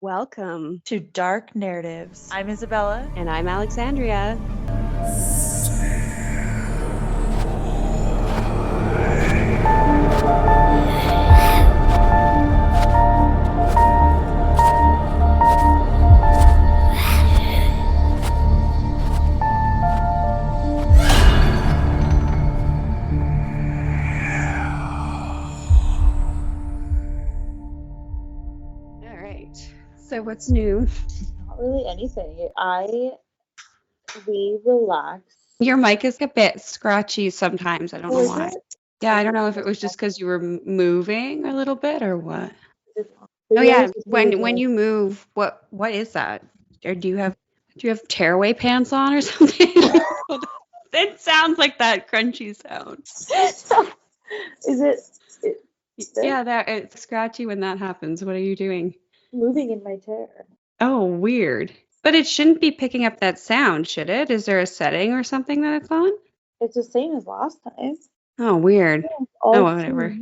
Welcome. to Dark Narratives. I'm Isabella. And I'm Alexandria. All right. So what's new? Not really anything. We relax. Your mic is a bit scratchy sometimes. I don't know why. Yeah, I don't know if it was just because you were moving a little bit or what. Oh yeah, when you move, what is that? Or do you have tearaway pants on or something? It sounds like that crunchy sound. Is it Yeah, that it's scratchy when that happens. What are you doing? moving in my chair? Oh, weird. But it shouldn't be picking up that sound, should it? Is there a setting or something that it's on? It's the same as last time. Oh, weird. Oh, whatever.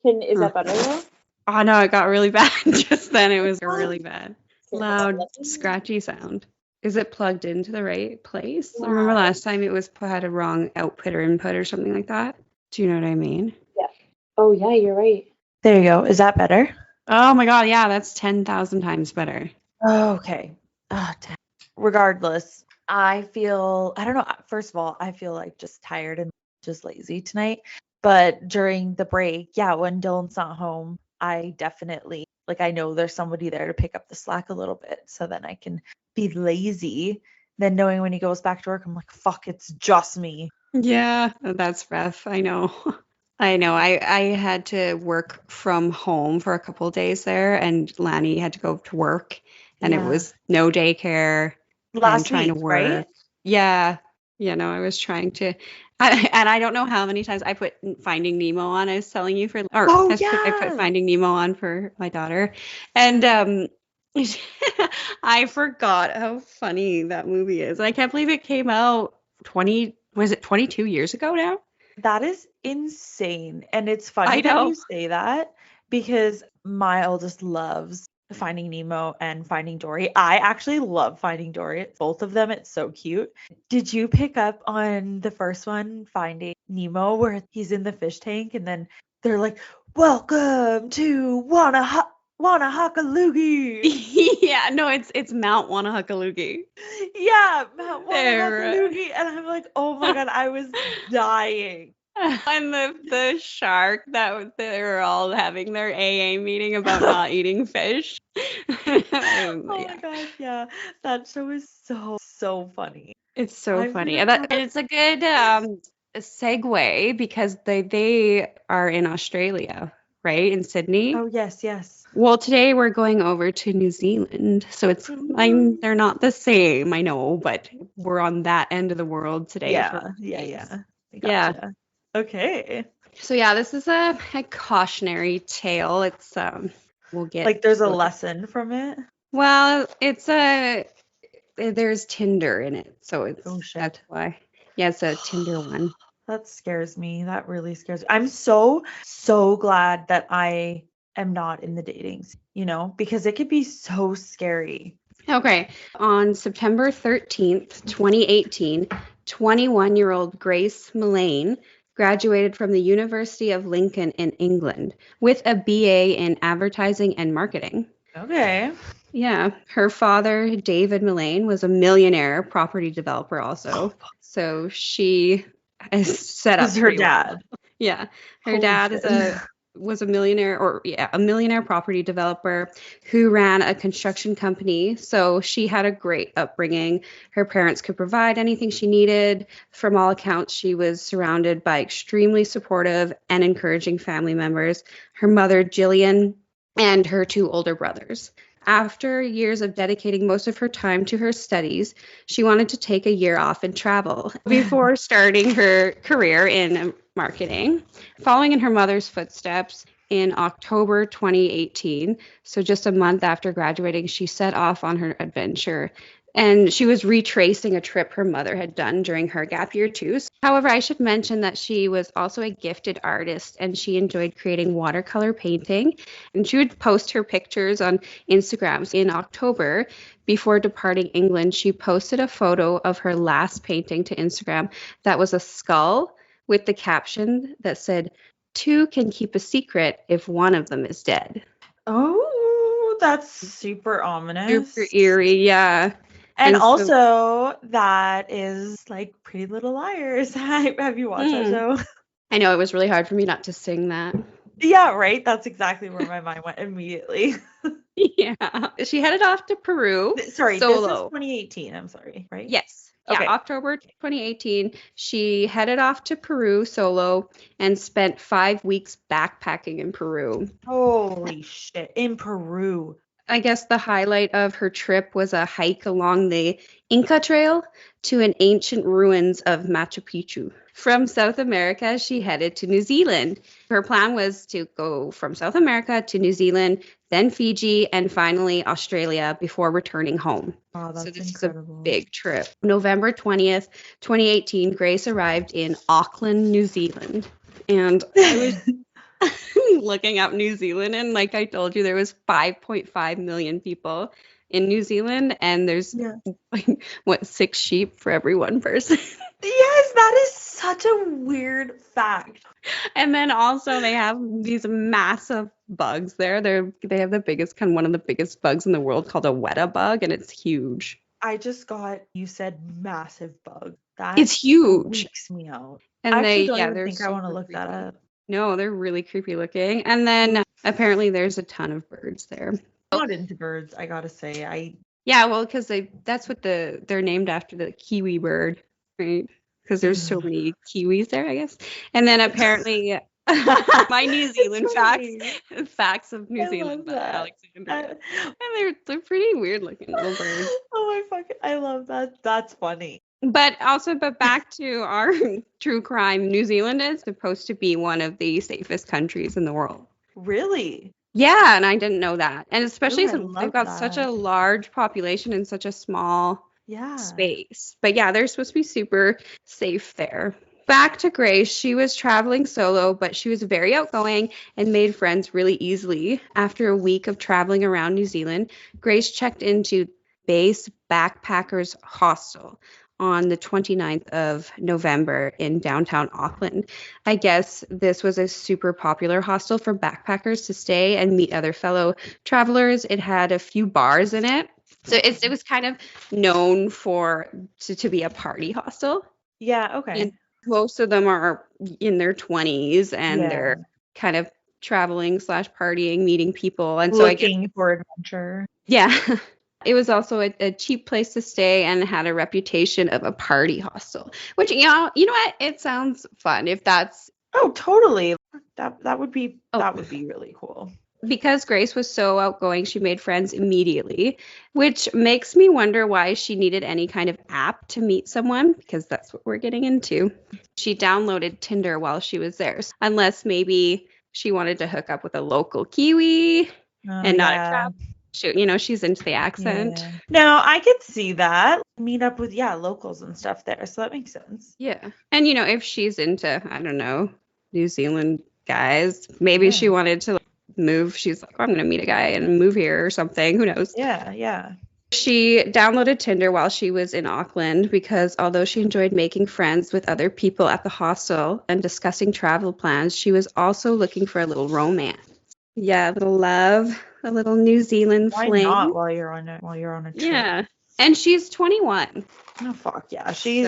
Is that better though? Oh no, it got really bad just then. It was really bad. Loud, scratchy sound. Is it plugged into the right place? I remember last time it was had a wrong output or input or something like that. Do you know what I mean? Yeah. Oh yeah, you're right. There you go. Is that better? Oh my god, yeah, that's 10,000 times better. Oh, okay. Regardless, I don't know. First of all, I feel like just tired and just lazy tonight. But during the break, yeah, when Dylan's not home, I definitely, I know there's somebody there to pick up the slack a little bit so then I can be lazy. Then knowing when he goes back to work, I'm like, fuck, it's just me. Yeah, that's rough. I know. I know. I had to work from home for a couple of days there, and Lanny had to go to work, and it was no daycare. Last trying week, to work. right? Yeah. I was trying to, and I don't know how many times I put Finding Nemo on. I was telling you I put Finding Nemo on for my daughter, and I forgot how funny that movie is. I can't believe it came out 22 years ago now? That is insane. And it's funny that you say that because my oldest loves Finding Nemo and Finding Dory. I actually love Finding Dory. Both of them, it's so cute. Did you pick up on the first one, Finding Nemo, where he's in the fish tank and then they're like, "Welcome to Wanahakalugi." Yeah, no, it's Mount Wanahakalugi. Yeah, Mount Wanahakalugi. And I'm like, oh my god, I was dying. And the shark that they were all having their AA meeting about not eating fish. Oh my god, yeah. That show is so funny. It's so funny. And it's a good segue because they are in Australia, right? In Sydney. Oh, yes. Well, today we're going over to New Zealand. So they're not the same, I know, but we're on that end of the world today. Yeah. Gotcha. Okay. So yeah, this is a cautionary tale. It's we'll get there's a lesson from it. Well, there's Tinder in it, so it's that's why. Yeah, it's a Tinder one. That scares me. That really scares me. I'm so glad that I am not in the dating scene, because it could be so scary. Okay. On September 13th, 2018, 21-year-old Grace Millane graduated from the University of Lincoln in England with a BA in advertising and marketing. Okay. Yeah. Her father, David Millane, was a millionaire property developer also. So she is set up. Her dad. Well. Yeah. Her dad was a millionaire property developer who ran a construction company. So she had a great upbringing. Her parents could provide anything she needed. From all accounts, she was surrounded by extremely supportive and encouraging family members. Her mother, Jillian, and her two older brothers. After years of dedicating most of her time to her studies, she wanted to take a year off and travel before starting her career in marketing. Following in her mother's footsteps, in October 2018, so just a month after graduating, she set off on her adventure. And she was retracing a trip her mother had done during her gap year too. However, I should mention that she was also a gifted artist and she enjoyed creating watercolor painting. And she would post her pictures on Instagram. In October, before departing England, she posted a photo of her last painting to Instagram that was a skull with the caption that said, "Two can keep a secret if one of them is dead." Oh, that's super ominous. Super eerie, yeah. And also, that is like Pretty Little Liars. Have you watched that show? I know, it was really hard for me not to sing that. Yeah, right? That's exactly where my mind went immediately. Yeah. She headed off to Peru. Sorry, solo. This is 2018. I'm sorry, right? Yes. Okay. Yeah, October 2018. She headed off to Peru solo and spent 5 weeks backpacking in Peru. Holy shit. In Peru. I guess the highlight of her trip was a hike along the Inca Trail to an ancient ruins of Machu Picchu. From South America, she headed to New Zealand. Her plan was to go from South America to New Zealand, then Fiji, and finally Australia before returning home. Oh, that's so this incredible. is a big trip. November 20th, 2018, Grace arrived in Auckland, New Zealand. And I was looking up New Zealand, and like I told you, there was 5.5 million people in New Zealand, and there's like 6 sheep for every one person. Yes, that is such a weird fact. And then also they have these massive bugs there. They have the biggest one of the biggest bugs in the world called a weta bug, and it's huge. I just got, you said massive bug. It's huge. Freaks me out. And I actually don't even think I want to look that up. No, they're really creepy looking. And then apparently there's a ton of birds there. I'm not into birds, I gotta say. Yeah, well, because that's what they're named after, the kiwi bird, right? Because there's so many kiwis there, I guess. And then apparently my New Zealand facts of New Zealand by Alexandria. And they're pretty weird looking little birds. Oh my fucking, I love that. That's funny. But back to our true crime. New Zealand is supposed to be one of the safest countries in the world. Really? Yeah, and I didn't know that. And especially since they've got such a large population in such a small space. But yeah, they're supposed to be super safe there. Back to Grace, she was traveling solo, but she was very outgoing and made friends really easily. After a week of traveling around New Zealand, Grace checked into Base Backpackers Hostel on the 29th of November in downtown Auckland. I guess this was a super popular hostel for backpackers to stay and meet other fellow travelers. It had a few bars in it. So it was kind of known to be a party hostel. Yeah, okay. And most of them are in their 20s and they're kind of traveling / partying, meeting people. And so looking for adventure. Yeah. It was also a cheap place to stay and had a reputation of a party hostel, which, you know what? It sounds fun if that's. Oh, totally. That would be really cool. Because Grace was so outgoing, she made friends immediately, which makes me wonder why she needed any kind of app to meet someone, because that's what we're getting into. She downloaded Tinder while she was there, unless maybe she wanted to hook up with a local Kiwi and not a crab. She's into the accent. Yeah. No, I could see that. Meet up with, locals and stuff there. So that makes sense. Yeah. And, if she's into, I don't know, New Zealand guys, maybe she wanted to move. She's like, I'm going to meet a guy and move here or something. Who knows? Yeah. She downloaded Tinder while she was in Auckland because although she enjoyed making friends with other people at the hostel and discussing travel plans, she was also looking for a little romance. Yeah, a little love, a little New Zealand fling. Why not while you're on a trip? Yeah. And she's 21. Oh fuck yeah. She's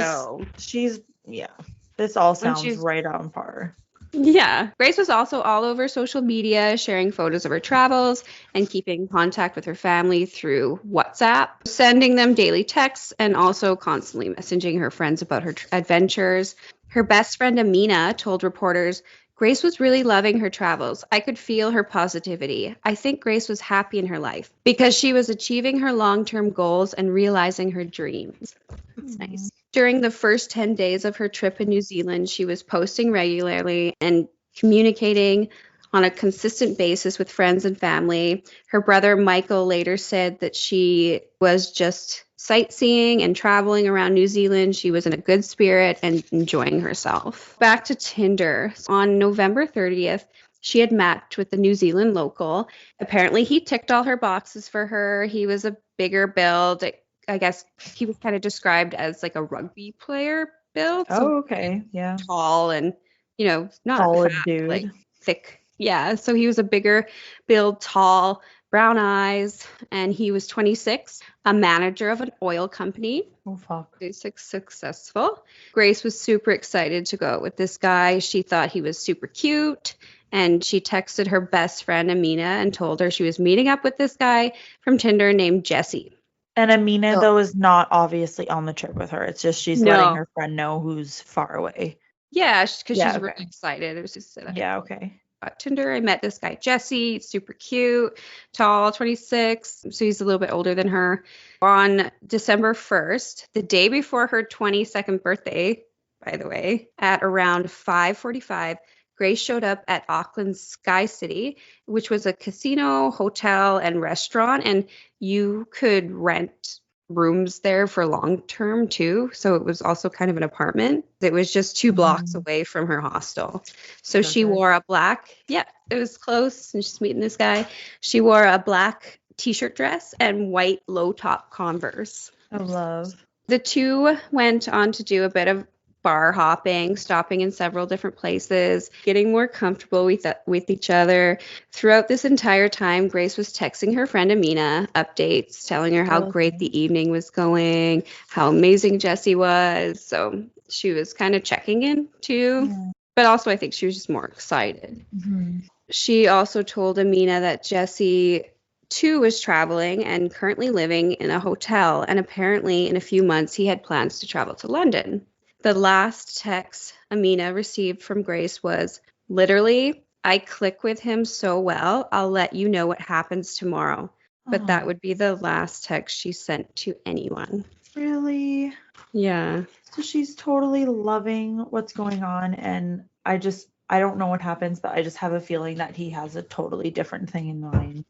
This all sounds right on par. Yeah. Grace was also all over social media, sharing photos of her travels and keeping contact with her family through WhatsApp, sending them daily texts, and also constantly messaging her friends about her adventures. Her best friend Amina told reporters, Grace was really loving her travels. I could feel her positivity. I think Grace was happy in her life because she was achieving her long-term goals and realizing her dreams. That's nice. During the first 10 days of her trip in New Zealand, she was posting regularly and communicating on a consistent basis with friends and family. Her brother Michael later said that she was just sightseeing and traveling around New Zealand. She was in a good spirit and enjoying herself. Back to Tinder. On November 30th, she had matched with the New Zealand local. Apparently, he ticked all her boxes for her. He was a bigger build. I guess he was kind of described as like a rugby player build. Oh, okay. Yeah. Tall and, not solid fat, dude. like thick. Yeah. So he was a bigger build, tall, brown eyes, and he was 26, a manager of an oil company. Oh, fuck. Successful. Grace was super excited to go out with this guy. She thought he was super cute. And she texted her best friend, Amina, and told her she was meeting up with this guy from Tinder named Jesse. And Amina, though, is not obviously on the trip with her. It's just she's letting her friend know who's far away. Yeah, because she's really excited. It was just okay. Tinder. I met this guy, Jesse, super cute, tall, 26. So he's a little bit older than her. On December 1st, the day before her 22nd birthday, by the way, at around 5:45, Grace showed up at Auckland's Sky City, which was a casino, hotel, and restaurant, and you could rent rooms there for long term too. So it was also kind of an apartment. It was just 2 blocks away from her hostel. So she wore a black, it was close, and she's meeting this guy. She wore a black t-shirt dress and white low top Converse. I love. The two went on to do a bit of bar hopping, stopping in several different places, getting more comfortable with each other. Throughout this entire time, Grace was texting her friend Amina updates, telling her how great the evening was going, how amazing Jesse was. So she was kind of checking in too. Yeah. But also I think she was just more excited. Mm-hmm. She also told Amina that Jesse too was traveling and currently living in a hotel. And apparently in a few months, he had plans to travel to London. The last text Amina received from Grace was, literally, I click with him so well, I'll let you know what happens tomorrow. But that would be the last text she sent to anyone. Really? Yeah. So she's totally loving what's going on. And I don't know what happens, but I just have a feeling that he has a totally different thing in mind.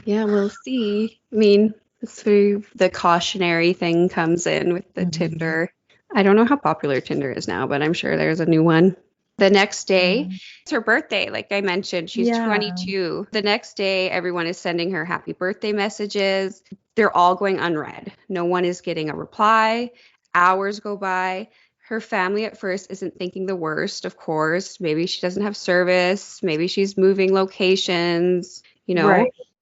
Yeah, we'll see. I mean, so the cautionary thing comes in with the Tinder. I don't know how popular Tinder is now, but I'm sure there's a new one. The next day, it's her birthday. Like I mentioned, she's 22. The next day, everyone is sending her happy birthday messages. They're all going unread. No one is getting a reply. Hours go by. Her family at first isn't thinking the worst, of course. Maybe she doesn't have service. Maybe she's moving locations,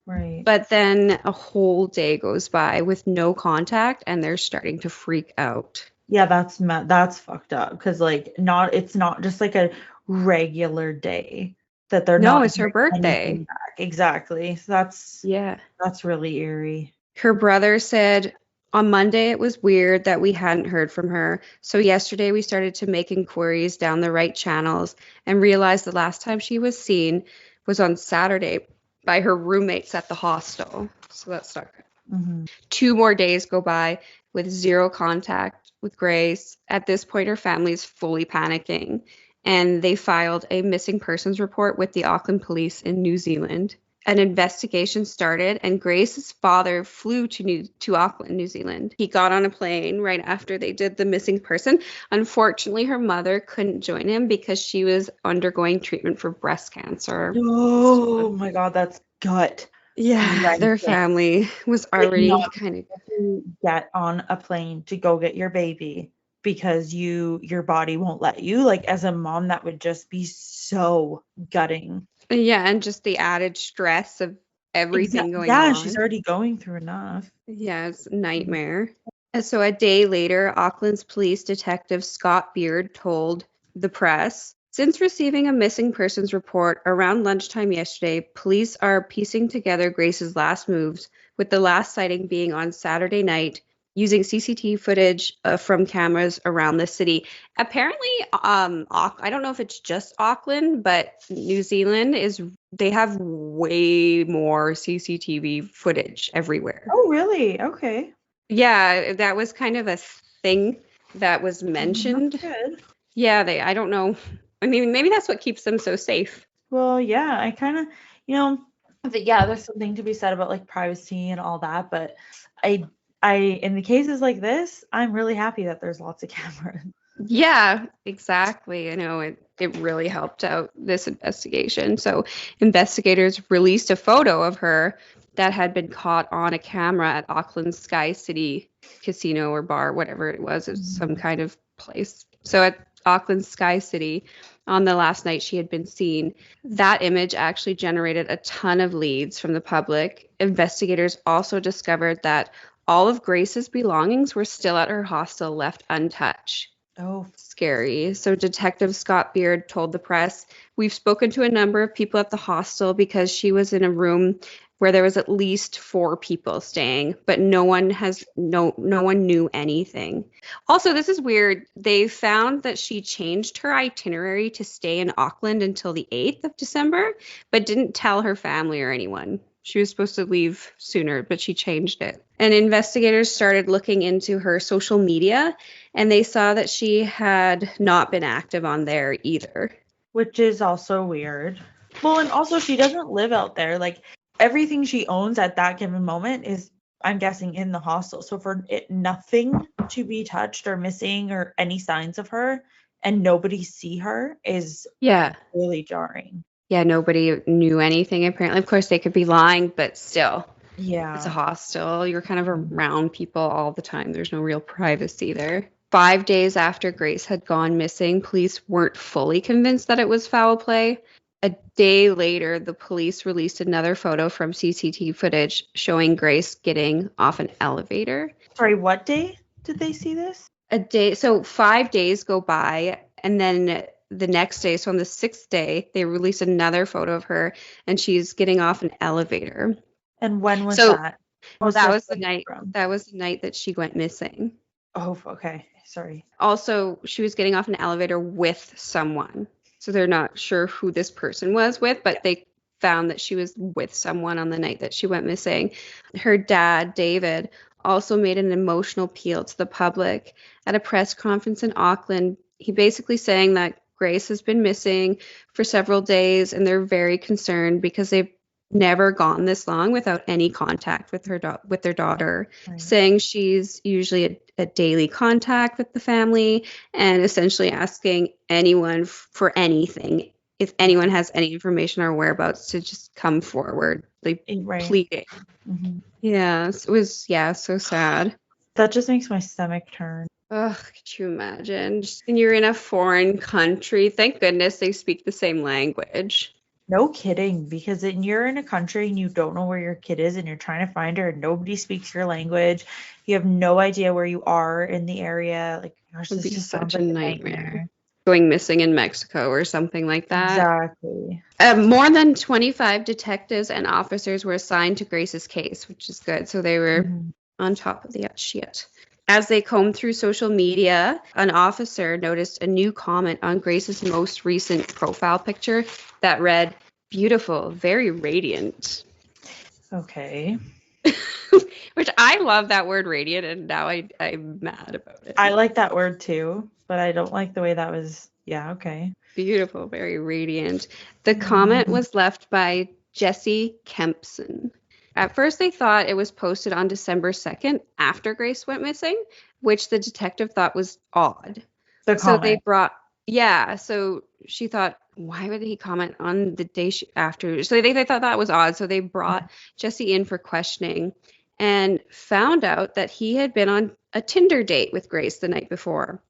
Right. But then a whole day goes by with no contact, and they're starting to freak out. Yeah, that's fucked up because it's not just like a regular day that they're not. No, it's her birthday. Back. Exactly. So that's really eerie. Her brother said on Monday it was weird that we hadn't heard from her. So yesterday we started to make inquiries down the right channels and realized the last time she was seen was on Saturday by her roommates at the hostel. So that's not good. Mm-hmm. 2 more days go by with zero contact with Grace. At this point, her family is fully panicking, and they filed a missing persons report with the Auckland police in New Zealand. An investigation started, and Grace's father flew to Auckland, New Zealand. He got on a plane right after they did the missing person. Unfortunately, her mother couldn't join him because she was undergoing treatment for breast cancer. Oh my God, that's gut. Yeah, their family was already kind of get on a plane to go get your baby because your body won't let you. Like as a mom, that would just be so gutting. Yeah, and just the added stress of everything going on. Yeah, she's already going through enough. Yeah, it's a nightmare. And so a day later, Auckland's police detective Scott Beard told the press, since receiving a missing persons report around lunchtime yesterday, police are piecing together Grace's last moves, with the last sighting being on Saturday night, using CCTV footage from cameras around the city. Apparently, I don't know if it's just Auckland, but New Zealand they have way more CCTV footage everywhere. Oh, really? Okay. Yeah, that was kind of a thing that was mentioned. That's good. Yeah, I don't know. I mean, maybe that's what keeps them so safe. Well, yeah, I kind of, yeah, there's something to be said about like privacy and all that, but I, in the cases like this, I'm really happy that there's lots of cameras. Yeah, exactly. I know it really helped out this investigation. So investigators released a photo of her that had been caught on a camera at Auckland's Sky City casino or bar, whatever it was. It's some kind of place. So at Auckland's Sky City, on the last night she had been seen, that image actually generated a ton of leads from the public. Investigators also discovered that all of Grace's belongings were still at her hostel, left untouched. Oh, Scary. So Detective Scott Beard told the press, "We've spoken to a number of people at the hostel because she was in a room where there was at least 4 people staying, but no one knew anything." Also, this is weird. They found that she changed her itinerary to stay in Auckland until the 8th of December, but didn't tell her family or anyone. She was supposed to leave sooner, but she changed it. And investigators started looking into her social media, and they saw that she had not been active on there either. Which is also weird. Well, and also she doesn't live out there. Like, everything she owns at that given moment is, I'm guessing, in the hostel. So for it nothing to be touched or missing or any signs of her and nobody see her is really jarring. Yeah, nobody knew anything apparently. Of course, they could be lying, but still. Yeah. It's a hostel. You're kind of around people all the time. There's no real privacy there. 5 days after Grace had gone missing, police weren't fully convinced that it was foul play. A day later, the police released another photo from CCTV footage showing Grace getting off an elevator. Sorry, what day did they see this? A day. So 5 days go by, and then the next day, so on the 6th day, they released another photo of her, and she's getting off an elevator. And when was that? Well, that was the night. That was the night that she went missing. Oh, okay. Sorry. Also, she was getting off an elevator with someone. So they're not sure who this person was with, but they found that she was with someone on the night that she went missing. Her dad, David, also made an emotional appeal to the public at a press conference in Auckland. He basically saying that Grace has been missing for several days, and they're very concerned because they've never gone this long without any contact with their daughter, right. Saying she's usually a daily contact with the family, and essentially asking anyone for anything, if anyone has any information or whereabouts, to just come forward, like pleading. Mm-hmm. Yeah, it was so sad. That just makes my stomach turn. Ugh, could you imagine? And you're in a foreign country. Thank goodness they speak the same language. No kidding, because you're in a country and you don't know where your kid is and you're trying to find her and nobody speaks your language. You have no idea where you are in the area. Like, gosh, this just sounds like a nightmare. Going missing in Mexico or something like that. Exactly. More than 25 detectives and officers were assigned to Grace's case, which is good. So they were on top of the shit. As they combed through social media, an officer noticed a new comment on Grace's most recent profile picture that read, "Beautiful, very radiant." Okay. Which I love that word, radiant, and now I'm mad about it. I like that word too, but I don't like the way that was. Yeah, okay. Beautiful, very radiant. The comment was left by Jesse Kempson. At first, they thought it was posted on December 2nd after Grace went missing, which the detective thought was odd. So they so she thought, why would he comment on the day after? So they thought that was odd. So they brought Jesse in for questioning and found out that he had been on a Tinder date with Grace the night before.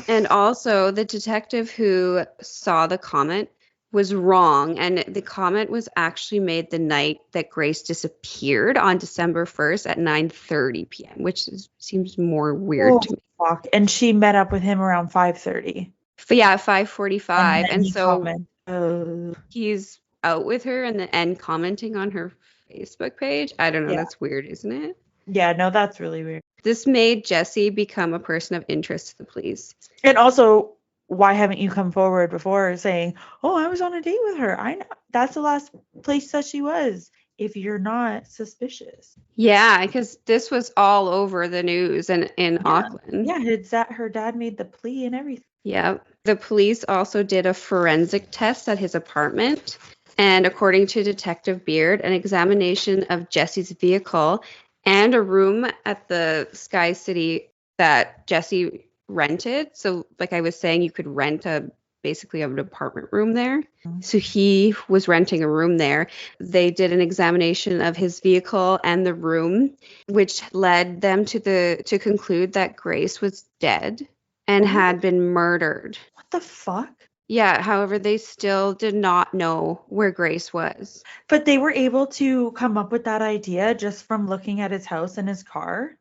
And also the detective who saw the comment was wrong, and the comment was actually made the night that Grace disappeared on December 1st at 9:30 p.m., which seems more weird to me. Fuck. And she met up with him around 5:30. Yeah, 5:45, and so he's out with her and commenting on her Facebook page. I don't know. Yeah. That's weird, isn't it? Yeah, no, that's really weird. This made Jesse become a person of interest to the police. And also, why haven't you come forward before saying, "Oh, I was on a date with her. I know that's the last place that she was," if you're not suspicious? Yeah, because this was all over the news and in Auckland. Yeah, her dad made the plea and everything. Yeah. The police also did a forensic test at his apartment. And according to Detective Beard, an examination of Jesse's vehicle and a room at the Sky City that Jesse rented. So like I was saying, you could rent basically an apartment room there. So he was renting a room there. They did an examination of his vehicle and the room, which led them to conclude that Grace was dead and had been murdered. What the fuck? Yeah, however, they still did not know where Grace was. But they were able to come up with that idea just from looking at his house and his car?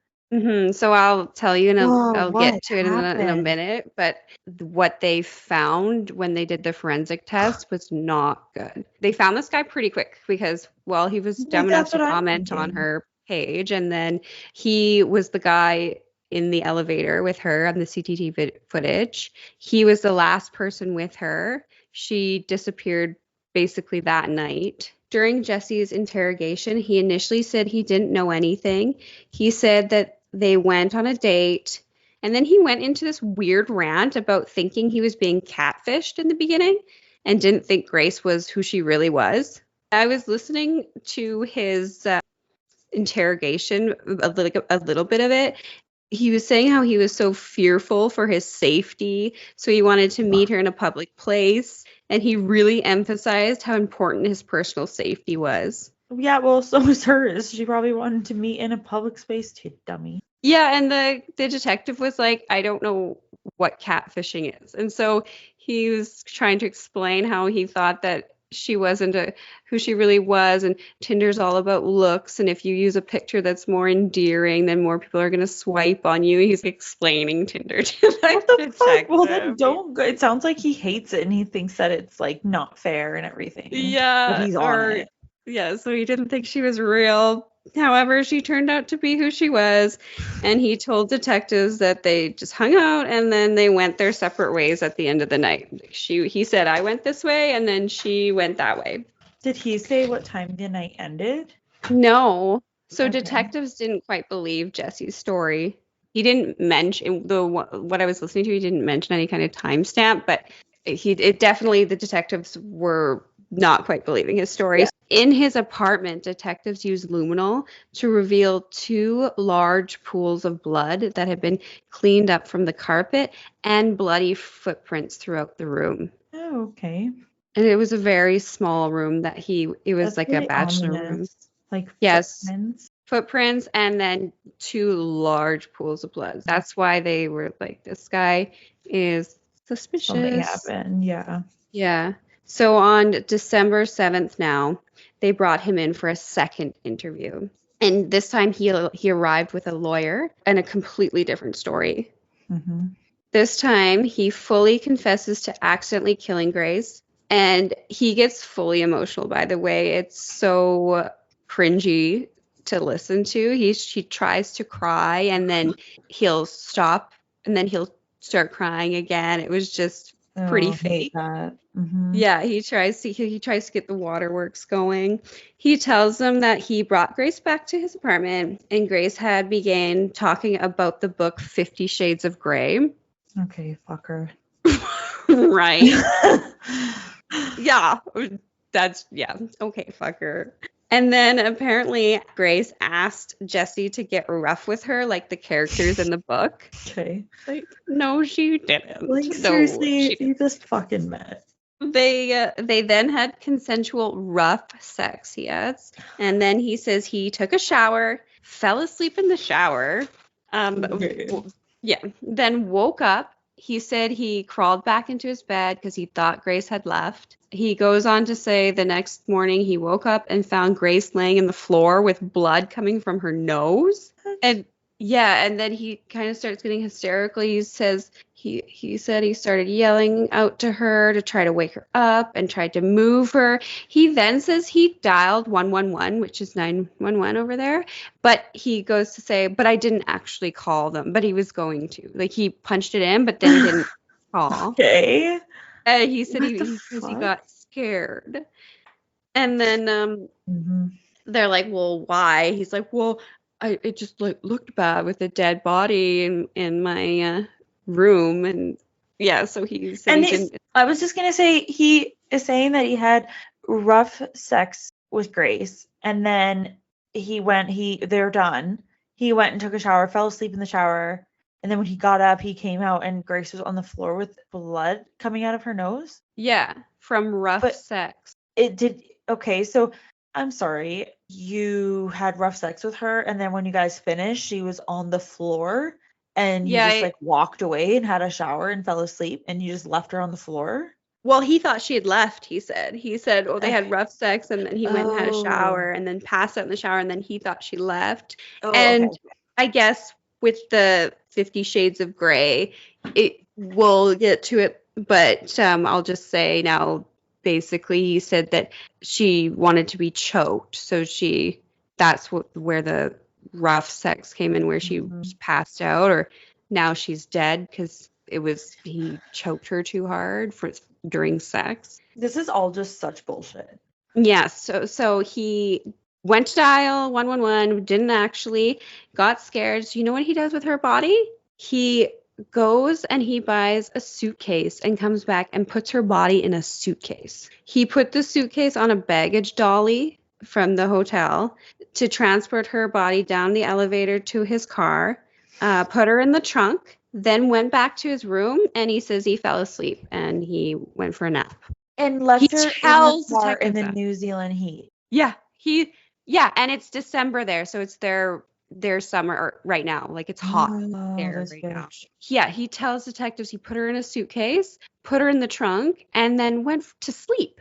So I'll tell you, and I'll get what to it in a minute. But what they found when they did the forensic test was not good. They found this guy pretty quick because, well, he was dumb enough to comment on her page, and then he was the guy in the elevator with her on the CCTV footage. He was the last person with her. She disappeared basically that night. During Jesse's interrogation, he initially said he didn't know anything. He said that they went on a date, and then he went into this weird rant about thinking he was being catfished in the beginning and didn't think Grace was who she really was. I was listening to his interrogation, a little bit of it. He was saying how he was so fearful for his safety, so he wanted to meet her in a public place, and he really emphasized how important his personal safety was. Yeah, well, so was hers. She probably wanted to meet in a public space too, dummy. Yeah, and the detective was like, I don't know what catfishing is. And so he was trying to explain how he thought that she wasn't who she really was, and Tinder's all about looks, and if you use a picture that's more endearing, then more people are going to swipe on you. He's explaining Tinder to what the fuck? Well, then don't. It sounds like he hates it and he thinks that it's like not fair and everything. Yeah, but he's on it. Yeah, so he didn't think she was real. However, she turned out to be who she was, and he told detectives that they just hung out and then they went their separate ways at the end of the night. He said, I went this way, and then she went that way. Did he say what time the night ended? No. So detectives didn't quite believe Jesse's story. He didn't mention what I was listening to. He didn't mention any kind of timestamp, but the detectives were not quite believing his story. Yeah. In his apartment, detectives used luminol to reveal 2 large pools of blood that had been cleaned up from the carpet and bloody footprints throughout the room. Oh, okay. And it was a very small room it was like a bachelor room. Like yes, footprints and then 2 large pools of blood. That's why they were like, this guy is suspicious. Something happened, yeah. Yeah. So on December 7th now, they brought him in for a second interview. And this time he arrived with a lawyer and a completely different story. Mm-hmm. This time he fully confesses to accidentally killing Grace. And he gets fully emotional, by the way. It's so cringy to listen to. He tries to cry and then he'll stop and then he'll start crying again. It was just pretty fake. Mm-hmm. Yeah, he tries to get the waterworks going. He tells them that he brought Grace back to his apartment, and Grace had began talking about the book 50 Shades of Grey. Okay, fucker. Right. Yeah, okay, fucker. And then apparently Grace asked Jesse to get rough with her like the characters in the book. Okay. Like, no, she didn't. Like, seriously, you just fucking met. They then had consensual rough sex, he adds. And then he says he took a shower, fell asleep in the shower. Then woke up. He said he crawled back into his bed because he thought Grace had left. He goes on to say the next morning he woke up and found Grace laying in the floor with blood coming from her nose. And then he kind of starts getting hysterical. He says he said he started yelling out to her to try to wake her up and tried to move her. He then says he dialed 111, which is 911 over there. But he goes to say, but I didn't actually call them, but he was going to. Like, he punched it in, but then didn't call. Okay. He said he got scared. And then they're like, well, why? He's like, well, it just looked bad with a dead body in my room, and Yeah, so he said he didn't. I was just going to say, he is saying that he had rough sex with Grace, and then they're done. He went and took a shower, fell asleep in the shower, and then when he got up, he came out and Grace was on the floor with blood coming out of her nose. Yeah, from rough sex. Okay, so I'm sorry, you had rough sex with her, and then when you guys finished, she was on the floor, and you just like walked away and had a shower and fell asleep, and you just left her on the floor? Well, he thought she had left, he said. He said, they had rough sex, and then he went and had a shower, and then passed out in the shower, and then he thought she left. And okay. I guess with the 50 Shades of Grey, we'll get to it, but I'll just say now, basically, he said that she wanted to be choked, so that's where the rough sex came in, where she was passed out, or now she's dead because he choked her too hard during sex. This is all just such bullshit. Yeah, so he went to dial 111, didn't actually, got scared. So you know what he does with her body? He goes and he buys a suitcase and comes back and puts her body in a suitcase. He put the suitcase on a baggage dolly from the hotel to transport her body down the elevator to his car, put her in the trunk, then went back to his room, and he says he fell asleep and he went for a nap. And left her in the car in the New Zealand heat. Yeah, and it's December there, so it's their summer right now. Like, it's hot there right now. Yeah, he tells detectives he put her in a suitcase, put her in the trunk, and then went to sleep.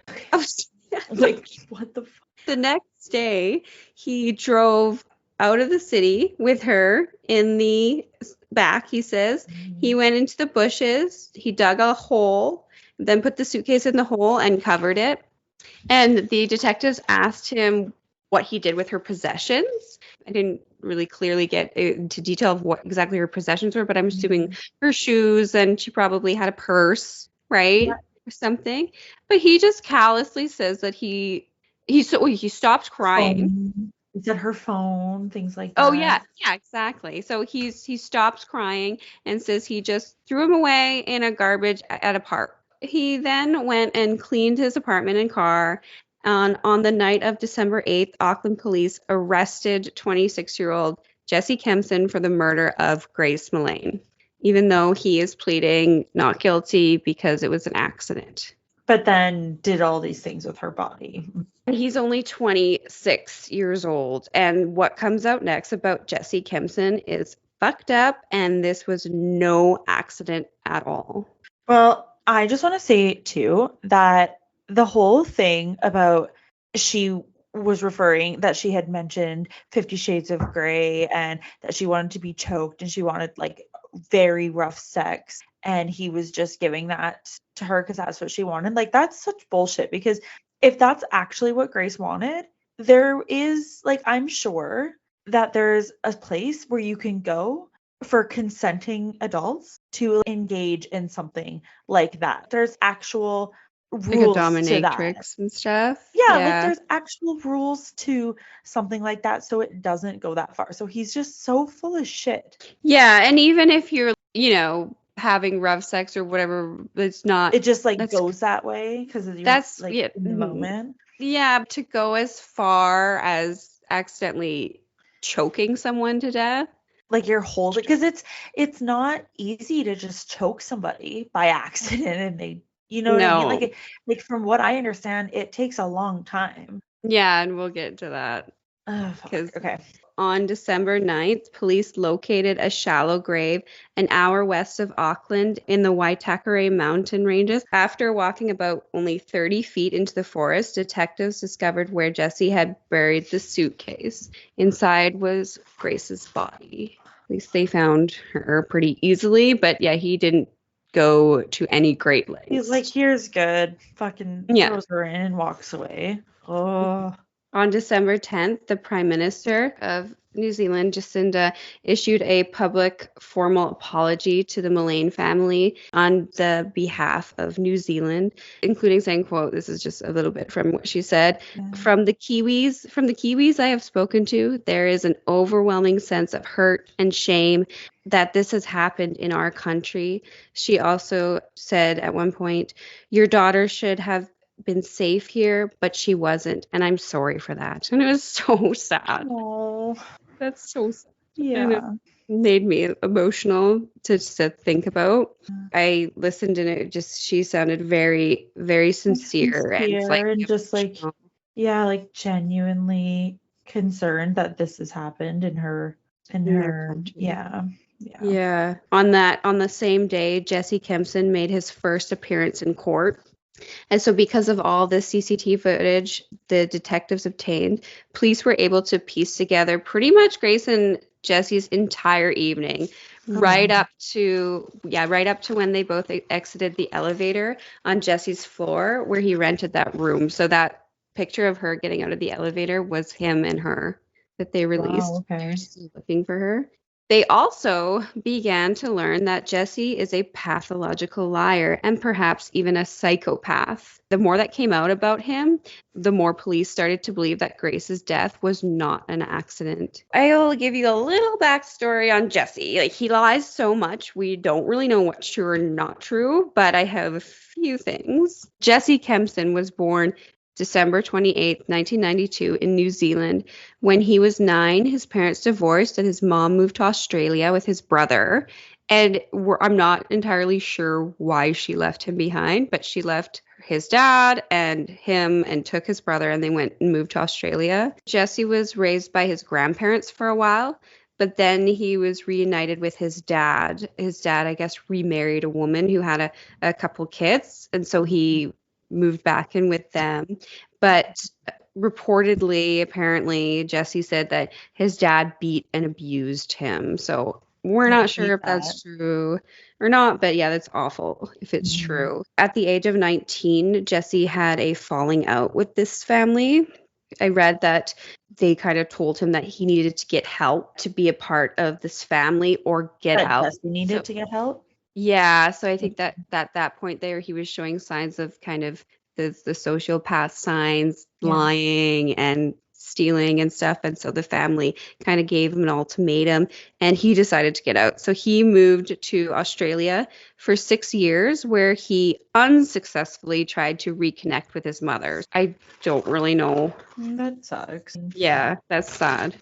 Like, what the fuck? The next day, he drove out of the city with her in the back, he says. He went into the bushes, he dug a hole, then put the suitcase in the hole and covered it. And the detectives asked him what he did with her possessions. I didn't really clearly get into detail of what exactly her possessions were, but I'm assuming her shoes, and she probably had a purse, right? Yeah. Or something. But he just callously says that he stopped crying. He said her phone, things like that. Oh, yeah, exactly. So he stopped crying and says he just threw him away in a garbage at a park. He then went and cleaned his apartment and car. On the night of December 8th, Auckland police arrested 26-year-old Jesse Kempson for the murder of Grace Millane, even though he is pleading not guilty because it was an accident. But then did all these things with her body. He's only 26 years old. And what comes out next about Jesse Kempson is fucked up, and this was no accident at all. Well, I just want to say, too, that the whole thing about she was referring that she had mentioned 50 Shades of Grey and that she wanted to be choked and she wanted like very rough sex, and he was just giving that to her because that's what she wanted. Like, that's such bullshit, because if that's actually what Grace wanted, there is, like, I'm sure that there's a place where you can go for consenting adults to engage in something like that. There's actual rules, like a dominatrix and stuff. Yeah, like there's actual rules to something like that, so it doesn't go that far. So he's just so full of shit. Yeah, and even if you're, having rough sex or whatever, it's not. It just like goes that way because that's like in the moment. Yeah, to go as far as accidentally choking someone to death. Like, you're holding, because it's not easy to just choke somebody by accident and they, what I mean? Like from what I understand, it takes a long time. Yeah, and we'll get to that. Okay. On December 9th, police located a shallow grave an hour west of Auckland in the Waitakere mountain ranges. After walking about only 30 feet into the forest, detectives discovered where Jesse had buried the suitcase. Inside was Grace's body. At least they found her pretty easily, but yeah, he didn't go to any great lengths. He's like, here's good. Fucking throws her in and walks away. Oh. On December 10th, the Prime Minister of New Zealand, Jacinda issued a public formal apology to the Millane family on the behalf of New Zealand, including saying, quote, this is just a little bit from what she said, from the Kiwis I have spoken to, there is an overwhelming sense of hurt and shame that this has happened in our country. She also said at one point, your daughter should have been safe here, but she wasn't, and I'm sorry for that. And it was so sad. Oh, that's so sad. Yeah. And it made me emotional to think about. I listened and she sounded very, very sincere and just like, yeah, like genuinely concerned that this has happened in her country. Yeah. On the same day, Jesse Kempson made his first appearance in court. And so because of all the CCTV footage the detectives obtained, police were able to piece together pretty much Grace and Jesse's entire evening, right up to when they both exited the elevator on Jesse's floor where he rented that room. So that picture of her getting out of the elevator was him and her that they released. Wow, okay. Looking for her. They also began to learn that Jesse is a pathological liar and perhaps even a psychopath. The more that came out about him, the more police started to believe that Grace's death was not an accident. I'll give you a little backstory on Jesse. Like, he lies so much, we don't really know what's true or not true, but I have a few things. Jesse Kempson was born December 28th, 1992 in New Zealand. When he was 9, his parents divorced and his mom moved to Australia with his brother. And I'm not entirely sure why she left him behind, but she left his dad and him and took his brother, and they went and moved to Australia. Jesse was raised by his grandparents for a while, but then he was reunited with his dad. His dad, I guess, remarried a woman who had a couple kids, and so he moved back in with them. But reportedly, apparently, Jesse said that his dad beat and abused him. So we're not sure if that's true or not, but yeah, that's awful if it's true. At the age of 19, Jesse had a falling out with this family. I read that they kind of told him that he needed to get help to be a part of this family or get out. Jesse needed to get help? Yeah, so I think that that point there, he was showing signs of kind of the sociopath signs, lying and stealing and stuff. And so the family kind of gave him an ultimatum and he decided to get out. So he moved to Australia for 6 years where he unsuccessfully tried to reconnect with his mother. I don't really know. That sucks. Yeah, that's sad.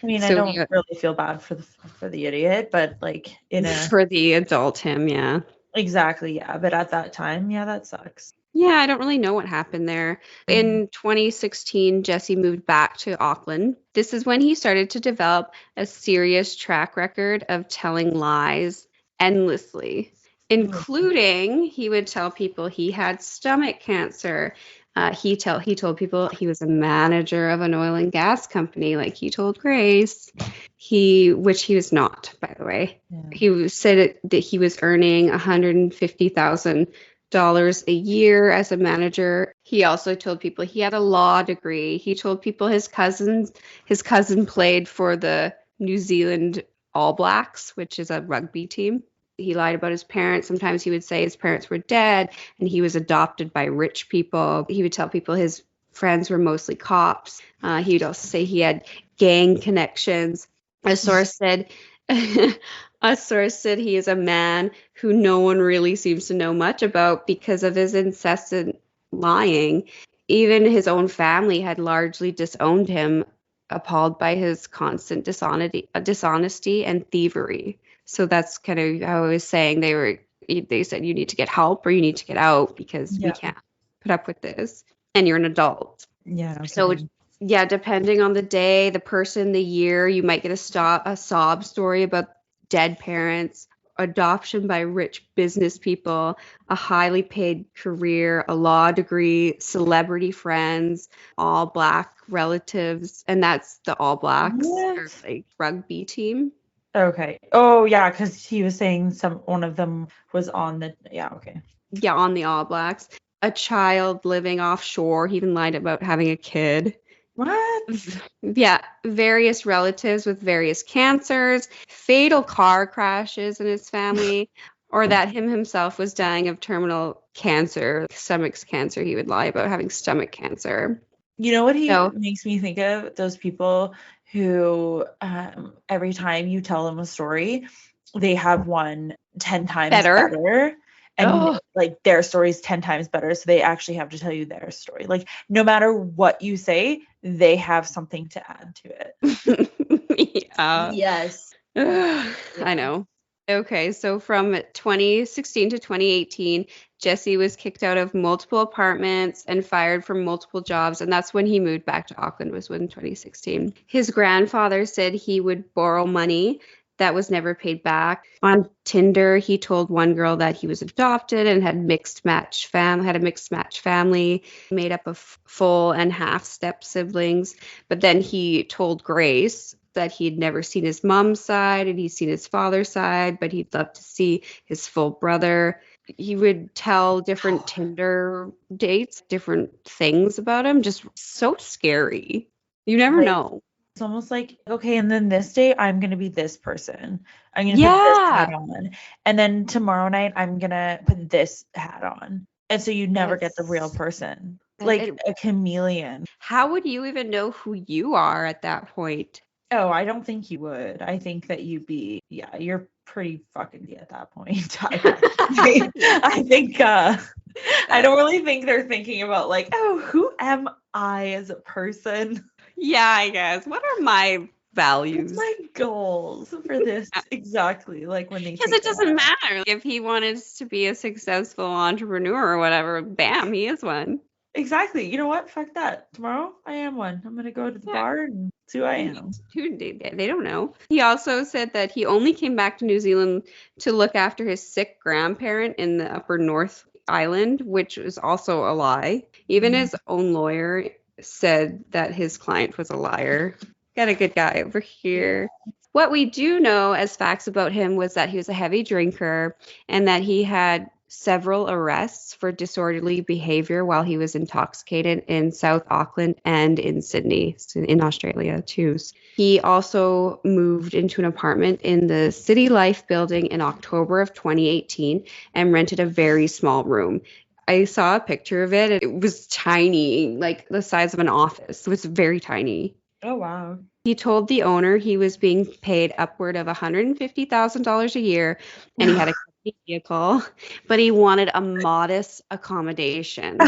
I mean, I don't really feel bad for the idiot, but like for the adult him, yeah. Exactly, yeah. But at that time, yeah, that sucks. Yeah, I don't really know what happened there. In 2016, Jesse moved back to Auckland. This is when he started to develop a serious track record of telling lies endlessly, including he would tell people he had stomach cancer. He told people he was a manager of an oil and gas company, like he told Grace. Which he was not, by the way. Yeah. He said that he was earning $150,000 a year as a manager. He also told people he had a law degree. He told people his cousin played for the New Zealand All Blacks, which is a rugby team. He lied about his parents. Sometimes he would say his parents were dead and he was adopted by rich people. He would tell people his friends were mostly cops. He would also say he had gang connections. A source said he is a man who no one really seems to know much about because of his incessant lying. Even his own family had largely disowned him, appalled by his constant dishonesty and thievery. So that's kind of how I was saying they said you need to get help or you need to get out because we can't put up with this. And you're an adult. Yeah. Okay. So yeah, depending on the day, the person, the year, you might get a sob story about dead parents, adoption by rich business people, a highly paid career, a law degree, celebrity friends, all Black relatives, and that's the All Blacks, or like rugby team. Okay. Oh yeah, because he was saying one of them was on the on the All Blacks. A child living offshore. He even lied about having a kid. What? Yeah, various relatives with various cancers, fatal car crashes in his family, or that him himself was dying of terminal cancer, stomach cancer. He would lie about having stomach cancer. You know what he makes me think of? Those people who every time you tell them a story, they have one 10 times better. And like their story's 10 times better. So they actually have to tell you their story. Like no matter what you say, they have something to add to it. Yeah. Yes. I know. Okay, so from 2016 to 2018, Jesse was kicked out of multiple apartments and fired from multiple jobs, and that's when he moved back to Auckland, was when 2016. His grandfather said he would borrow money that was never paid back. On Tinder, he told one girl that he was adopted and had a mixed match family made up of full and half step siblings. But then he told Grace that he'd never seen his mom's side and he'd seen his father's side, but he'd love to see his full brother. He would tell different Tinder dates, different things about him. Just so scary. You never know. It's almost like, okay, and then this day I'm going to be this person. I'm going to put this hat on. And then tomorrow night I'm going to put this hat on. And so you never get the real person. Like a chameleon. How would you even know who you are at that point? Oh, I don't think you would. I think that you'd be, you're pretty fucking at that point. I think, I don't really think they're thinking about like, oh, who am I as a person? Yeah, I guess. What are my values? What's my goals for this? Exactly. Like when they because it doesn't matter. If he wanted to be a successful entrepreneur or whatever, bam, he is one. Exactly. You know what? Fuck that. Tomorrow I am one. I'm going to go to the bar and see who I am. They don't know. He also said that he only came back to New Zealand to look after his sick grandparent in the Upper North Island, which was also a lie. Even his own lawyer said that his client was a liar. Got a good guy over here. What we do know as facts about him was that he was a heavy drinker and that he had several arrests for disorderly behavior while he was intoxicated in South Auckland and in Sydney, in Australia too. He also moved into an apartment in the City Life building in October of 2018 and rented a very small room. I saw a picture of it. It was tiny, like the size of an office. It was very tiny. Oh, wow. He told the owner he was being paid upward of $150,000 a year and he had a company vehicle, but he wanted a modest accommodation.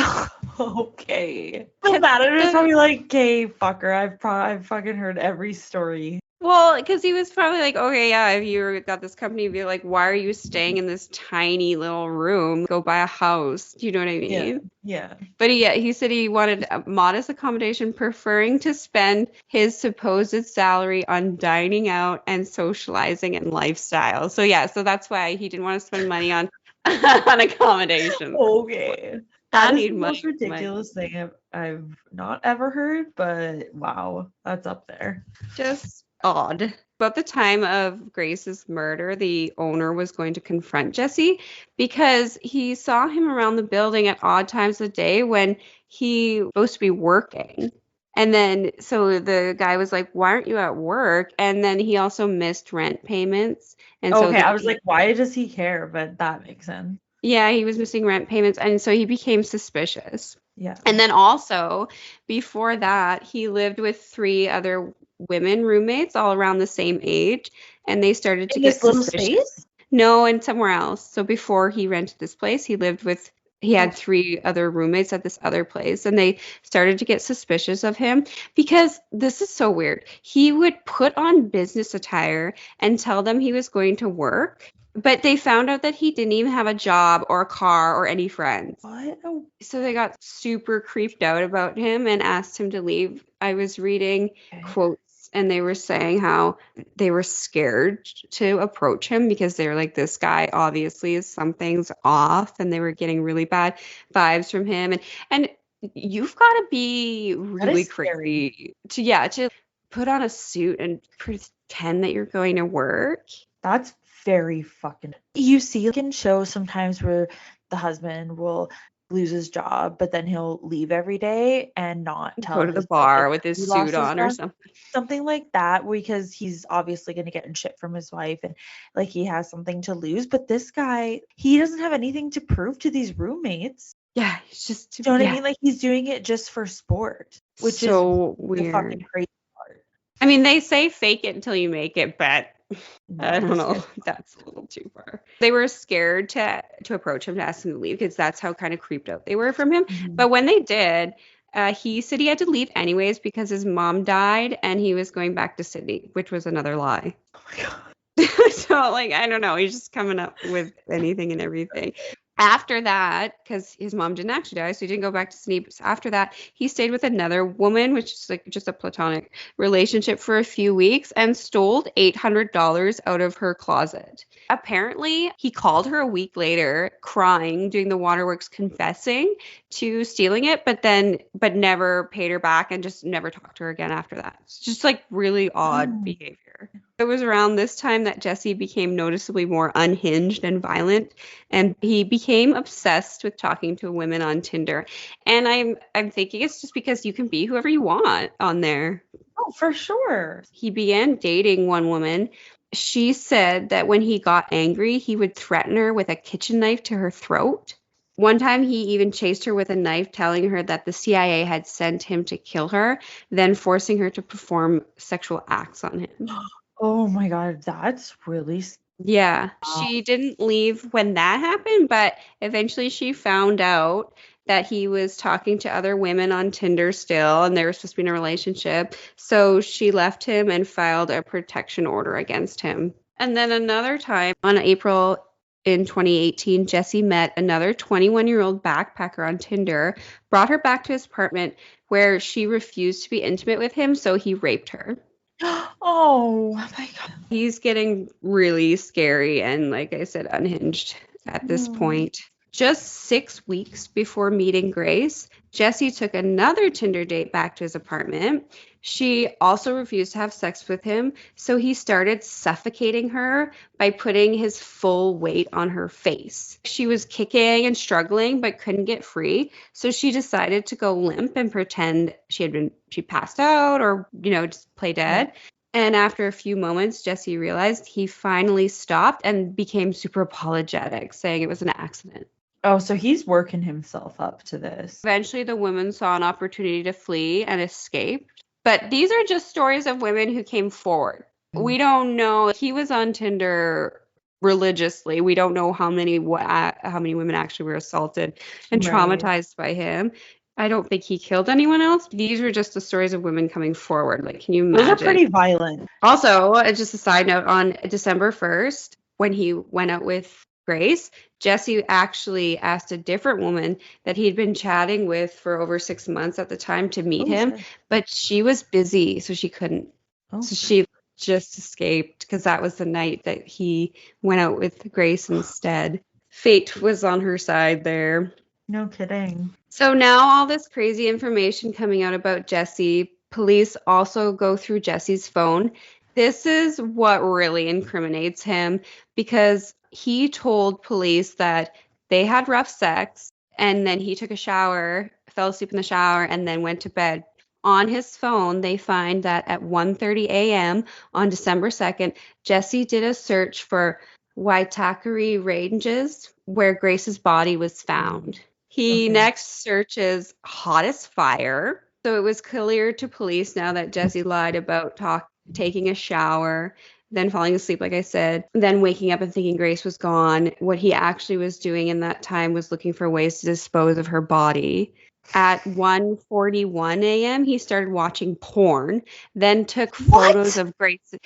Okay. The manager's probably like, okay, fucker, I've fucking heard every story. Well, because he was probably like, okay, yeah, if you got this company, you'd be like, why are you staying in this tiny little room? Go buy a house. Do you know what I mean? Yeah. But he said he wanted a modest accommodation, preferring to spend his supposed salary on dining out and socializing and lifestyle. So that's why he didn't want to spend money on accommodation. Okay. That is the most ridiculous thing I've not ever heard, but wow, that's up there. Just odd. About the time of Grace's murder, the owner was going to confront Jesse because he saw him around the building at odd times of the day when he was supposed to be working. And then, so the guy was like, why aren't you at work? And then he also missed rent payments. And okay, I was like, why does he care? But that makes sense. Yeah, he was missing rent payments. And so he became suspicious. Yeah. And then also, before that, he lived with 3 other women roommates all around the same age, and they started to get suspicious. Space? No, and somewhere else. So before he rented this place, he had 3 other roommates at this other place, and they started to get suspicious of him because this is so weird. He would put on business attire and tell them he was going to work, but they found out that he didn't even have a job or a car or any friends. What? So they got super creeped out about him and asked him to leave. I was reading quotes and they were saying how they were scared to approach him because they were like, this guy obviously something's off, and they were getting really bad vibes from him. And you've got to be really crazy to put on a suit and pretend that you're going to work. That's very fucking. You see in shows sometimes where the husband will lose his job, but then he'll leave every day and not tell Go to the his bar wife with his he suit lost his on or job. something. Something like that, because he's obviously going to get in shit from his wife and like he has something to lose. But this guy, he doesn't have anything to prove to these roommates. Yeah, he's just, Do you know what I mean? Like he's doing it just for sport, which so is weird. the fucking crazy part. I mean, they say fake it until you make it, but No, I don't know. guy's- That's a little too far. They were scared to approach him to ask him to leave because that's how kind of creeped out they were from him. Mhm. But when they did, he said he had to leave anyways because his mom died and he was going back to Sydney, which was another lie. Oh my God. So, like, I don't know. He's just coming up with anything and everything. After that, because his mom didn't actually die, so he didn't go back to Sydney. But after that, he stayed with another woman, which is like just a platonic relationship for a few weeks, and stole $800 out of her closet. Apparently, he called her a week later, crying, doing the waterworks, confessing to stealing it, but never paid her back and just never talked to her again after that. It's just like really odd behavior. It was around this time that Jesse became noticeably more unhinged and violent, and he became obsessed with talking to women on Tinder. And I'm thinking it's just because you can be whoever you want on there. Oh, for sure. He began dating one woman. She said that when he got angry, he would threaten her with a kitchen knife to her throat. One time, he even chased her with a knife, telling her that the CIA had sent him to kill her, then forcing her to perform sexual acts on him. Oh my God, that's really Yeah, she didn't leave when that happened, but eventually she found out that he was talking to other women on Tinder still, and they were supposed to be in a relationship. So she left him and filed a protection order against him. And then another time on April in 2018, Jesse met another 21-year-old backpacker on Tinder, brought her back to his apartment where she refused to be intimate with him, so he raped her. Oh my God. He's getting really scary and, like I said, unhinged at this point. Just 6 weeks before meeting Grace, Jesse took another Tinder date back to his apartment. She also refused to have sex with him, so he started suffocating her by putting his full weight on her face. She was kicking and struggling but couldn't get free, so she decided to go limp and pretend she passed out or, just play dead. Yeah. And after a few moments, Jesse realized he finally stopped and became super apologetic, saying it was an accident. Oh, so he's working himself up to this. Eventually, the woman saw an opportunity to flee and escaped. But these are just stories of women who came forward. We don't know. He was on Tinder religiously. We don't know how many women actually were assaulted and traumatized by him. I don't think he killed anyone else. These were just the stories of women coming forward. Like, can you imagine? Those are pretty violent. Also, just a side note, on December 1st, when he went out with Grace, Jesse actually asked a different woman that he'd been chatting with for over 6 months at the time to meet him, but she was busy, so she couldn't. So she just escaped because that was the night that he went out with Grace instead. Fate was on her side there. No kidding. So now all this crazy information coming out about Jesse, police also go through Jesse's phone. This is what really incriminates him because he told police that they had rough sex and then he took a shower, fell asleep in the shower, and then went to bed. On his phone, they find that at 1:30 a.m. on December 2nd, Jesse did a search for Waitakere Ranges where Grace's body was found. He next searches hottest fire. So it was clear to police now that Jesse lied about taking a shower, then falling asleep, like I said, then waking up and thinking Grace was gone. What he actually was doing in that time was looking for ways to dispose of her body. At 1:41 a.m., he started watching porn, then took photos of Grace's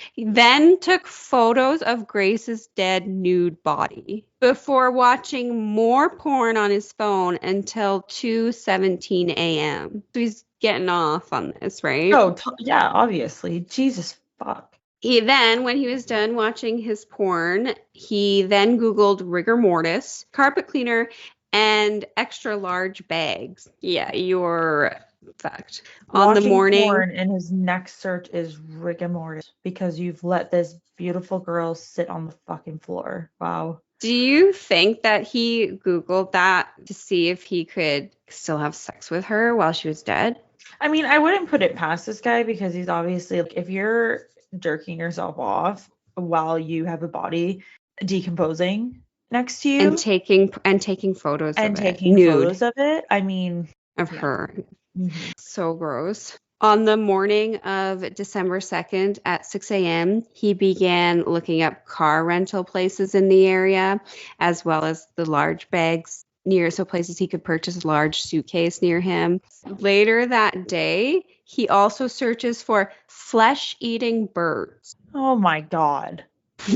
dead nude body before watching more porn on his phone until 2:17 a.m. So he's getting off on this, right? Oh, yeah, obviously. Jesus fuck. When he was done watching his porn, he then Googled rigor mortis, carpet cleaner, and extra large bags. Yeah, you're fucked. On the morning, porn and his next search is rigor mortis because you've let this beautiful girl sit on the fucking floor. Wow. Do you think that he Googled that to see if he could still have sex with her while she was dead? I mean, I wouldn't put it past this guy because he's obviously like, if you're jerking yourself off while you have a body decomposing next to you And taking photos and of it, taking nude photos of it, I mean, of yeah. her. Mm-hmm. So gross. On the morning of December 2nd at 6 a.m., he began looking up car rental places in the area, as well as the large bags near, so places he could purchase a large suitcase near him. Later that day, he also searches for flesh-eating birds. Oh my God.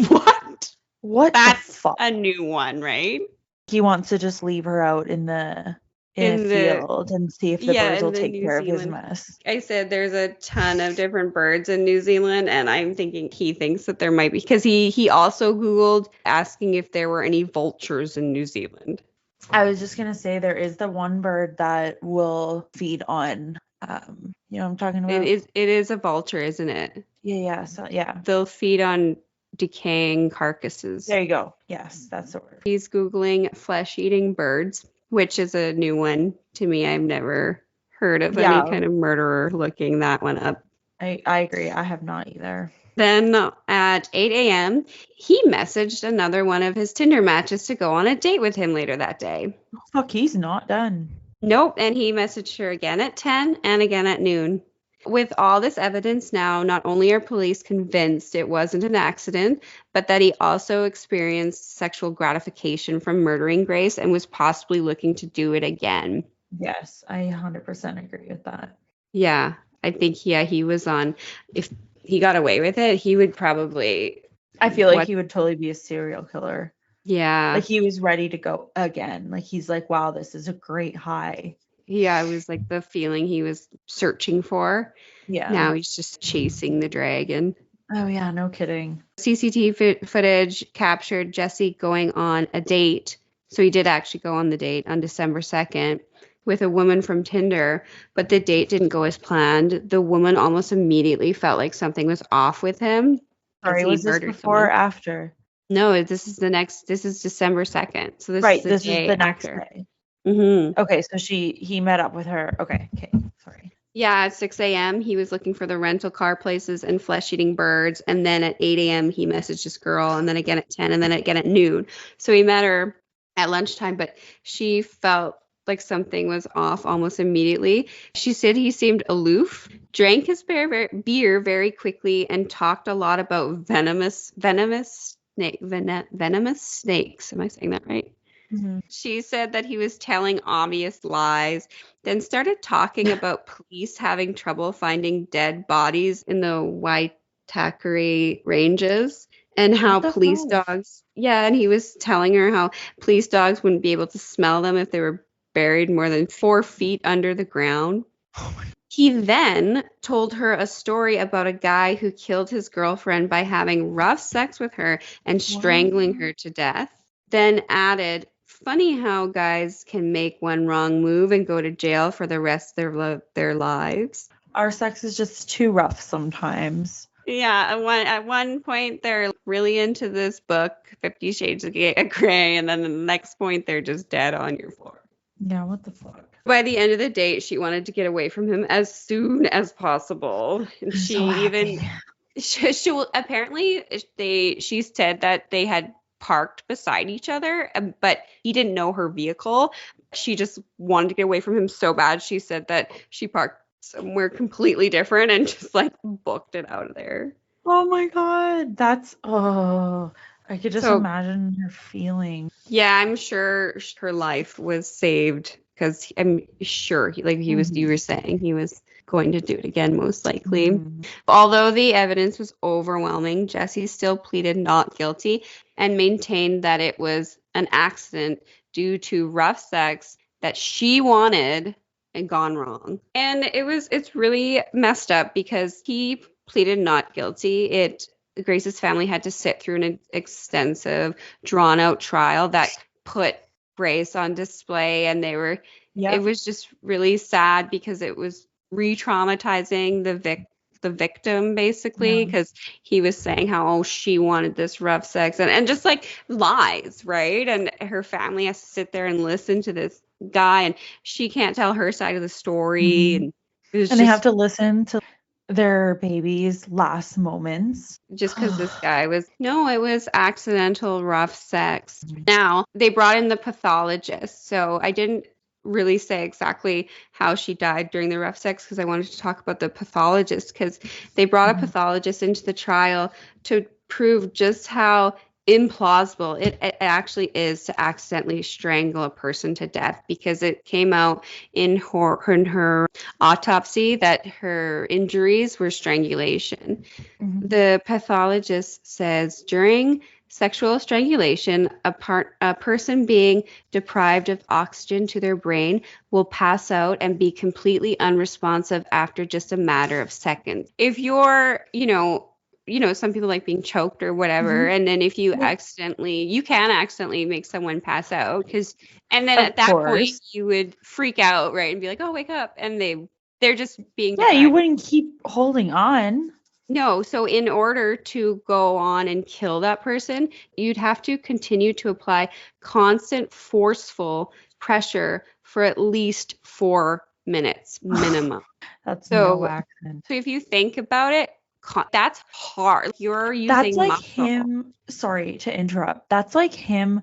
What? What That's the fuck? a new one, right? He wants to just leave her out in a field and see if the birds will in the take New care of his Zealand. mess. I said there's a ton of different birds in New Zealand, and I'm thinking he thinks that there might be, because he also Googled asking if there were any vultures in New Zealand. I was just gonna say there is the one bird that will feed on you know what I'm talking about? It is a vulture, isn't it? Yeah, so yeah. They'll feed on decaying carcasses. There you go. Yes, that's the word. He's Googling flesh-eating birds, which is a new one to me. I've never heard of any kind of murderer looking that one up. I agree. I have not either. Then at 8 a.m., he messaged another one of his Tinder matches to go on a date with him later that day. Oh, fuck, he's not done. Nope, and he messaged her again at 10 and again at noon. With all this evidence now, not only are police convinced it wasn't an accident, but that he also experienced sexual gratification from murdering Grace and was possibly looking to do it again. Yes, I 100% agree with that. Yeah, I think, he was on, if he got away with it, he would probably... I feel like he would totally be a serial killer. Yeah. Like he was ready to go again. Like he's like, wow, this is a great high. Yeah, it was like the feeling he was searching for. Yeah. Now he's just chasing the dragon. Oh, yeah, no kidding. CCTV footage captured Jesse going on a date. So he did actually go on the date on December 2nd with a woman from Tinder, but the date didn't go as planned. The woman almost immediately felt like something was off with him. Sorry, was this before or after? No, this is December 2nd. So this is the next day. Mm-hmm. Okay, so he met up with her. Okay, sorry. Yeah, at 6 a.m., he was looking for the rental car places and flesh-eating birds. And then at 8 a.m., he messaged this girl, and then again at 10, and then again at noon. So he met her at lunchtime, but she felt like something was off almost immediately. She said he seemed aloof, drank his beer very quickly, and talked a lot about venomous snakes. Am I saying that right? Mm-hmm. She said that he was telling obvious lies, then started talking about police having trouble finding dead bodies in the Waitakere ranges and how police dogs, and he was telling her how police dogs wouldn't be able to smell them if they were buried more than 4 feet under the ground. He then told her a story about a guy who killed his girlfriend by having rough sex with her and strangling her to death. Then added, funny how guys can make one wrong move and go to jail for the rest of their lives. Our sex is just too rough sometimes. Yeah, at one point they're really into this book, 50 Shades of Grey, and then the next point they're just dead on your floor. Yeah, what the fuck? By the end of the date, she wanted to get away from him as soon as possible. And she said that they had parked beside each other, but he didn't know her vehicle. She just wanted to get away from him so bad. She said that she parked somewhere completely different and just like booked it out of there. Oh my God. I could just imagine her feeling. Yeah, I'm sure her life was saved because I'm sure you were saying he was going to do it again, most likely. Mm-hmm. Although the evidence was overwhelming, Jesse still pleaded not guilty and maintained that it was an accident due to rough sex that she wanted and gone wrong. And it's really messed up because he pleaded not guilty. Grace's family had to sit through an extensive, drawn-out trial that put Grace on display, and it was just really sad because it was re-traumatizing the victim, basically, because he was saying how she wanted this rough sex and just like lies, right? And her family has to sit there and listen to this guy, and she can't tell her side of the story. And it was they have to listen to their baby's last moments. Just because this guy it was accidental rough sex. Now, they brought in the pathologist. So I didn't really say exactly how she died during the rough sex because I wanted to talk about the pathologist, because they brought a pathologist into the trial to prove just how implausible it actually is to accidentally strangle a person to death, because it came out in her autopsy that her injuries were strangulation. The pathologist says during sexual strangulation, a person being deprived of oxygen to their brain will pass out and be completely unresponsive after just a matter of seconds. If you're, some people like being choked or whatever, and then if you you can accidentally make someone pass out, and then at that point you would freak out, right, and be like, oh, wake up, and they're just being deprived. You wouldn't keep holding on. No, so in order to go on and kill that person, you'd have to continue to apply constant forceful pressure for at least 4 minutes minimum. That's no accident. So if you think about it, that's hard. You're using That's like muscle. him, sorry to interrupt. That's like him,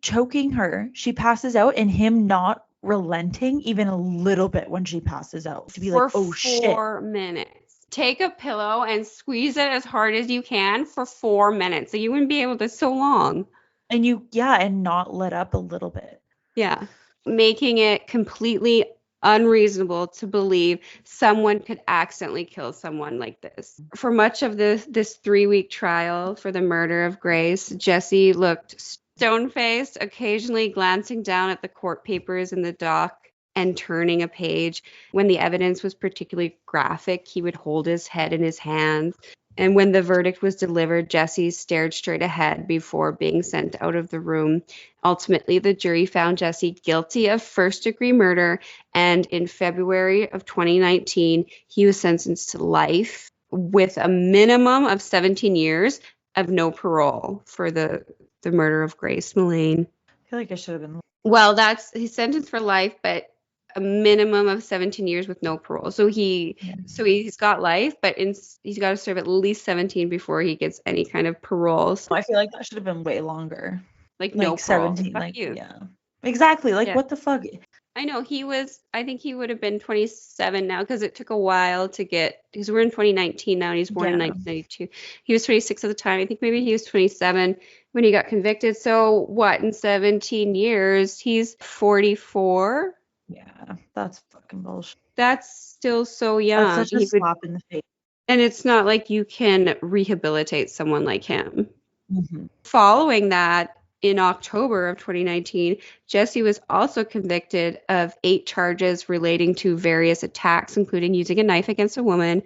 choking her. She passes out and him not relenting even a little bit when she passes out. To be for like, oh shit. 4 minutes. Take a pillow and squeeze it as hard as you can for 4 minutes. So you wouldn't be able to so long. And and not let up a little bit. Yeah. Making it completely unreasonable to believe someone could accidentally kill someone like this. For much of this 3-week trial for the murder of Grace, Jesse looked stone-faced, occasionally glancing down at the court papers in the dock and turning a page. When the evidence was particularly graphic, he would hold his head in his hands. And when the verdict was delivered, Jesse stared straight ahead before being sent out of the room. Ultimately, the jury found Jesse guilty of first-degree murder, and in February of 2019, he was sentenced to life with a minimum of 17 years of no parole for the murder of Grace Millane. I feel like it should have been. Well, he's sentenced for life, but a minimum of 17 years with no parole. So he's got life, but he's got to serve at least 17 before he gets any kind of parole. So I feel like that should have been way longer. Like no 17, parole. Exactly. What the fuck? I know I think he would have been 27 now, because it took a while to get, because we're in 2019 now and he's born in 1992. He was 26 at the time. I think maybe he was 27 when he got convicted. So what, in 17 years, he's 44? Yeah, that's fucking bullshit. That's still so young. That's such a slap in the face. And it's not like you can rehabilitate someone like him. Following that, in October of 2019, Jesse was also convicted of 8 charges relating to various attacks, including using a knife against a woman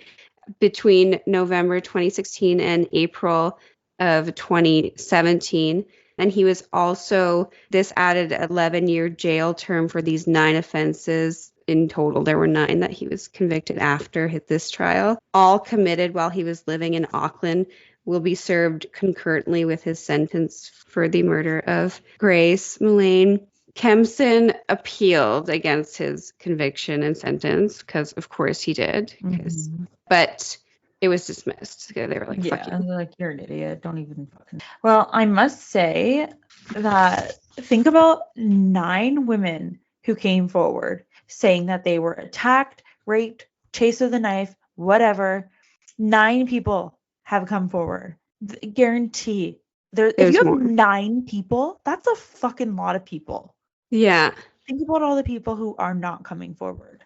between November 2016 and April of 2017. And he was also, this added 11-year jail term for these 9 offenses. In total, there were 9 that he was convicted after this trial. All committed while he was living in Auckland, will be served concurrently with his sentence for the murder of Grace Millane. Kempson appealed against his conviction and sentence, because of course he did. But it was dismissed. They were like, fuck you. They're like, you're an idiot. Don't even fucking. Well, I must say that think about 9 women who came forward saying that they were attacked, raped, chased with a knife, whatever. 9 people have come forward. Guarantee. If you have 9 people, that's a fucking lot of people. Yeah. Think about all the people who are not coming forward.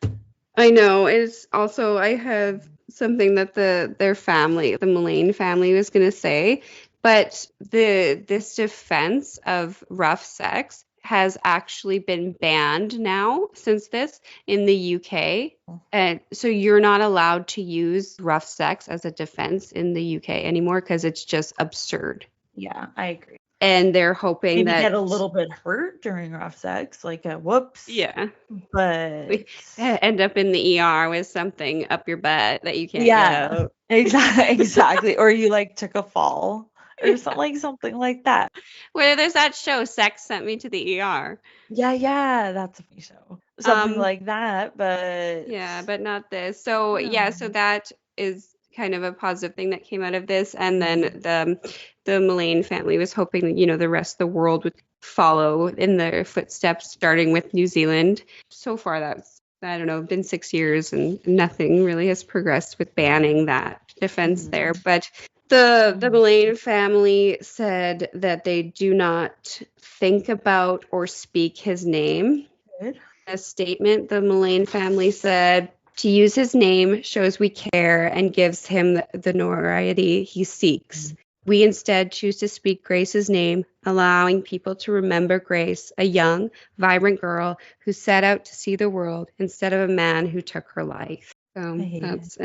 I know. It's also, I have something that their family, the Millane family, was going to say, but this defense of rough sex has actually been banned now since this in the UK. And so you're not allowed to use rough sex as a defense in the UK anymore, because it's just absurd. Yeah, I agree. And they're hoping maybe that get a little bit hurt during rough sex, like a whoops. Yeah. But end up in the ER with something up your butt that you can't get out. Exactly. Or you like took a fall or something like that. Well, there's that show, Sex Sent Me to the ER. Yeah, that's a funny show. Something like that, but yeah, but not this. So so that is kind of a positive thing that came out of this. And then the Millane family was hoping that, the rest of the world would follow in their footsteps, starting with New Zealand. So far, that's, I don't know, been 6 years and nothing really has progressed with banning that defense there. But the Millane family said that they do not think about or speak his name. Good. A statement, the Millane family said, to use his name shows we care and gives him the notoriety he seeks. We instead choose to speak Grace's name, allowing people to remember Grace, a young, vibrant girl who set out to see the world instead of a man who took her life. So that's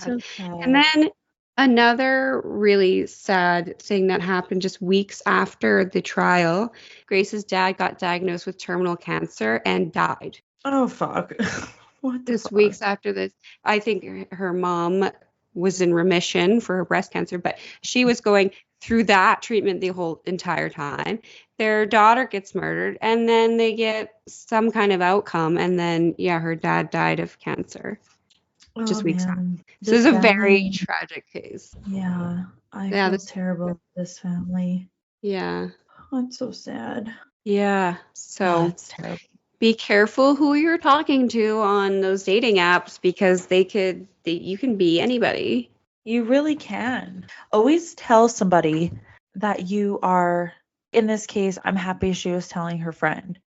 so sad. And then another really sad thing that happened just weeks after the trial, Grace's dad got diagnosed with terminal cancer and died. Oh, fuck. Just weeks after this. I think her mom was in remission for her breast cancer, but she was going through that treatment the whole entire time. Their daughter gets murdered, and then they get some kind of outcome, and then, her dad died of cancer. Just weeks after. So this is a very tragic case. Yeah, I feel terrible for this family. Yeah. Oh, I'm so sad. Yeah, so it's terrible. Be careful who you're talking to on those dating apps, because you can be anybody. You really can. Always tell somebody that you are, in this case, I'm happy she was telling her friend.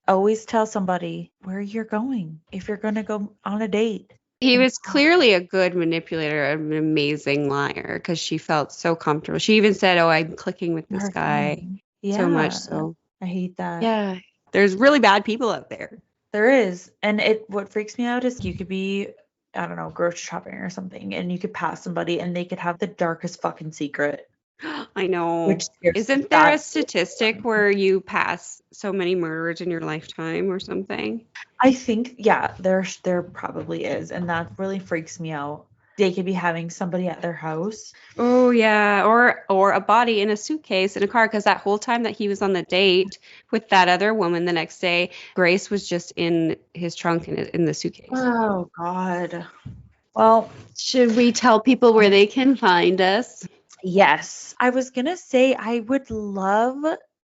Always tell somebody where you're going if you're going to go on a date. He was clearly a good manipulator, an amazing liar, because she felt so comfortable. She even said, I'm clicking with this guy so much. So I hate that. Yeah. There's really bad people out there. There is. And what freaks me out is you could be, I don't know, grocery shopping or something, and you could pass somebody and they could have the darkest fucking secret. I know. Isn't there a statistic where you pass so many murders in your lifetime or something? I think, there probably is. And that really freaks me out. They could be having somebody at their house. Oh, yeah. Or a body in a suitcase in a car, because that whole time that he was on the date with that other woman the next day, Grace was just in his trunk in the suitcase. Oh, God. Well, should we tell people where they can find us? Yes. I was going to say I would love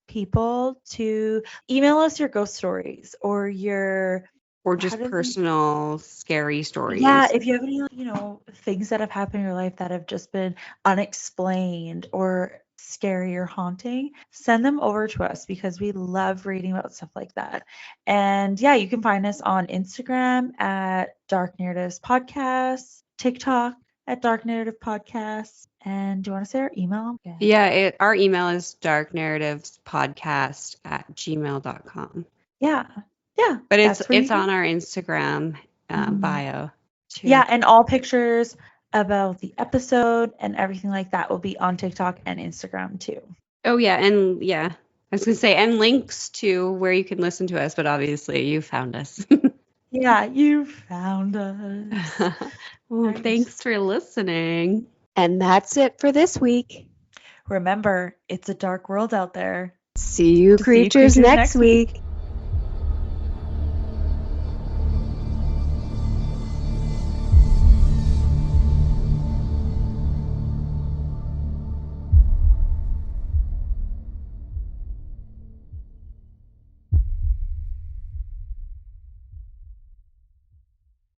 people to email us your ghost stories or just personal scary stories. Yeah, if you have any, things that have happened in your life that have just been unexplained or scary or haunting, send them over to us, because we love reading about stuff like that. And you can find us on Instagram at Darknarrativespodcast, TikTok at Darknarrativespodcast. And do you want to say our email? Yeah, our email is darknarrativespodcast@gmail.com. Yeah. But it's on our Instagram bio too. Yeah, and all pictures about the episode and everything like that will be on TikTok and Instagram too. Oh yeah, and I was gonna say, and links to where you can listen to us, but obviously you found us. Yeah, you found us. Well, thanks for listening. And that's it for this week. Remember, it's a dark world out there. See you creatures next week.